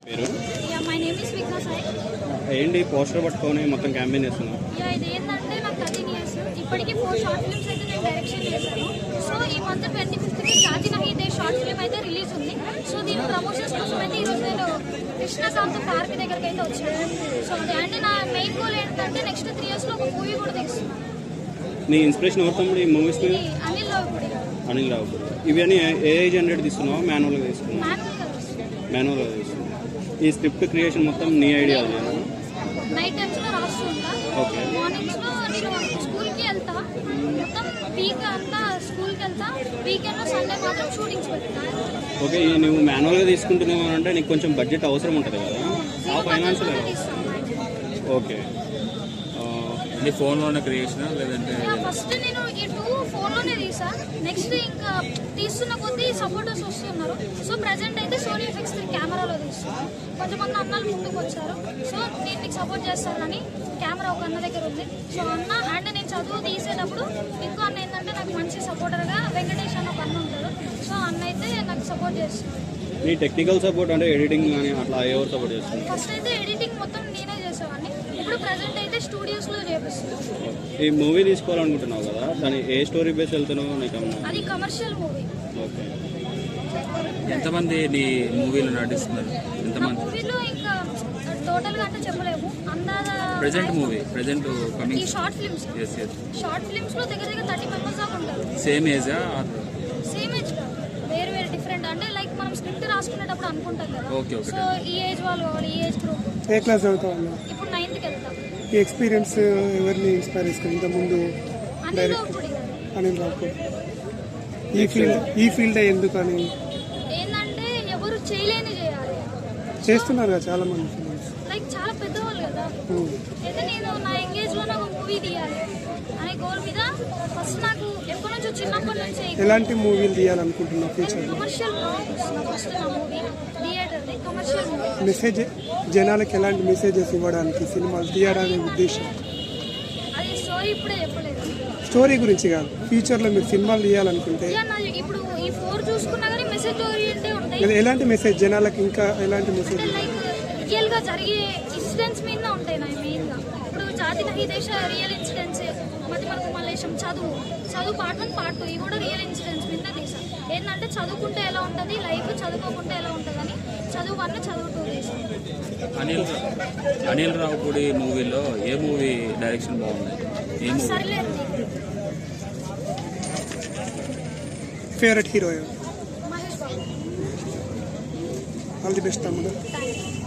పేరు my name is విఘ్న సాయి. ఏంటి పోస్టర్ పట్టుకొని మొత్తం క్యాంపెయిన్ చేస్తున్నావు? ఇది ఏంటంటే నాకు 13 ఇయర్స్, ఇప్పటికీ 4 షార్ట్ ఫిల్మ్స్ అయితే నేను డైరెక్షన్ చేశాను. సో ఈ మంత్ 25th జాతి నహీదే షార్ట్ ఫిల్మ్ అయితే రిలీజ్ ఉంది. సో దీని ప్రమోషన్స్ కోసం అయితే ఈరోజు నేను కృష్ణకాంత్ పార్క్ దగ్గరికి అయితే వచ్చాను. సో అదే అంటే నా మెయిన్ గోల్ ఏంటంటే నెక్స్ట్ 3 yearsలో ఒక మూవీ కూడా తీస్తున్నాను. నీ ఇన్స్పిరేషన్ ఎవరు తమ్ముడు ఈ మూవీస్ మీద? అనిల్ రావుపూడి. అనిల్ రావుపూడి. ఇవి అని ఏ జనరేట్ తీసుకున్నావా, మాన్యువల్గా తీసుకున్నావా? మాన్యువల్గా తీసుకున్నావు. ఈ స్క్రిప్ట్ క్రియేషన్ మొత్తం నీ ఐడియా? నైట్ టైమ్స్లో రాస్తుంటా, మార్నింగ్స్లో నేను స్కూల్కి వెళ్తా, మొత్తం వీక్ అంతా స్కూల్కి వెళ్తా, వీకెండ్లో సండే మాత్రం షూటింగ్స్ పెడతా. ఓకే, నువ్వు మాన్యువల్గా తీసుకుంటున్నావు అంటే నీకు కొంచెం బడ్జెట్ అవసరం ఉంటుంది కదా, ఆ ఫైనాన్షియల్. ఓకే, నీ ఫోన్లోనే క్రియేషన్ లేదంటే? ఫస్ట్ నేను ఈ 2 ఫోన్లోనే తీసా. నెక్స్ట్ ఇంకా తీస్తున్న కొద్దీ సపోర్టర్స్ వస్తున్నారు. సో ప్రజెంట్ అయితే సోనీ ఎఫెక్ట్స్ కెమెరాలో తీస్తున్నాను. కొంతమంది అన్నలు ముందుకు వచ్చారు. సో నేను మీకు సపోర్ట్ చేస్తానని కెమెరా ఒక అన్న దగ్గర ఉంది. సో అన్న అండ్ నేను చదువు తీసేటప్పుడు ఇంకో అన్న ఏంటంటే నాకు మంచి సపోర్టర్గా వెంకటేష్ అని ఒక అన్న ఉంటారు. సో అన్న అయితే నాకు సపోర్ట్ చేస్తున్నారు. నీ టెక్నికల్ సపోర్ట్ అంటే ఎడిటింగ్ కానీ అట్లా ఎవరు సపోర్ట్ చేస్తున్నారు? ఫస్ట్ అయితే ఎడిటింగ్ మొత్తం నేనే చేసేవాడిని. ఇప్పుడు ప్రజెంట్ అయితే స్టూడియోస్లో చేపిస్తున్నాను. ఈ మూవీ తీసుకోవాలనుకుంటున్నావు కదా, దాని ఏ స్టోరీ బేస్ వెళ్తున్నావు నీకు? అది కమర్షియల్ మూవీ. ఓకే, ఎంతమంది నీ మూవీలో నటిస్తున్నారు? ఎంతమంది మూవీలో ఇంకా టోటల్గా అంటే చెప్పలేము. ప్రెజెంట్ మూవీ ప్రెజెంట్ కమింగ్ ఈ షార్ట్ ఫిల్మ్స్ షార్ట్ ఫిల్మ్స్ లో దగ్గర 30 మెంబర్స్ దాకా ఉంటారు. సేమ్ ఏజా? సేమ్ ఏజ్ కాదు, వేరు వేరు డిఫరెంట్. అంటే లైక్ మనం స్క్రిప్ట్ రాసుకునేటప్పుడు అనుకుంటాం కదా. Okay okay. సో ఈ ఏజ్ వాళ్ళు కావాలి, ఈ ఏజ్ గ్రూప్. ఏ క్లాస్ చదువుతావు? ఇప్పుడు 9th కి వెళ్తాం. ఈ ఎక్స్పీరియన్స్ ఎవరిని ఇన్స్పైర్ చేసుకుని ఇంతకుముందు? అనిల్ రావుపూడి గారు. అనిల్ రావుపూడి. ఈ ఫీల్డ్ ఎందుకని? ఏంటంటే ఎవరు చేయలేని చేయాలి. చేస్తున్నారు కదా చాలా మంది ఫిల్మ్స్. లైక్ చాలా పెద్దవాళ్ళు కదా. అయితే నేను నా ఎంగేజ్ లో ఒక మూవీ తీయాలి అనే గోల్ మీద ఫస్ట్ నాకు ఎప్పటి నుంచో చిన్నప్పటి నుంచి ఎలాంటి మూవీలు తీయాలనుకుంటున్నా ఫ్యూచర్? కమర్షియల్ ఫస్ట్ నా movie theatre commercial movie. Message జనాలకు ఎలాంటి మెసేజెస్ ఇవ్వడానికి సినిమాలు తీయడానికి ఉద్దేశం? అది స్టోరీ ఇప్పుడే చెప్పలేదు. స్టోరీ గురించి కాదు, ఫ్యూచర్లో మీరు సినిమాలు తీయాలనుకుంటే ఇప్పుడు ఈ 4 చూసుకున్నా కానీ మెసేజ్ ఓరియంటే ఉంటాయి. ఎలాంటి మెసేజ్ జనాలకు, ఇంకా ఎలాంటి మెసేజ్? లైక్ రియల్ గా జరిగే ఇన్సిడెంట్స్ మీద ఉంటాయి నా మెయిన్ గా. ఇప్పుడు జాతి నహీదేశ రియల్ ఇన్సిడెంట్స్, మనకు మలేషియం చదువు పార్ట్ 1 పార్ట్ 2 ఇవి కూడా రియల్ ఇన్సిడెంట్స్ మీద తీసాం. ఏంటంటే చదువుకుంటే ఎలా ఉంటుంది లైఫ్, చదువుకోకుంటే ఎలా ఉంటుంది అని చదువు 1 చదువు 2 తీసాం. అనిల్ రావుపూడి మూవీలో ఏ మూవీ డైరెక్షన్ బాగుంది? ఏ మూవీ? సర్లేదు. Favourite hero? Mahesh Babu. All the best తమ్ముడు. Thank you.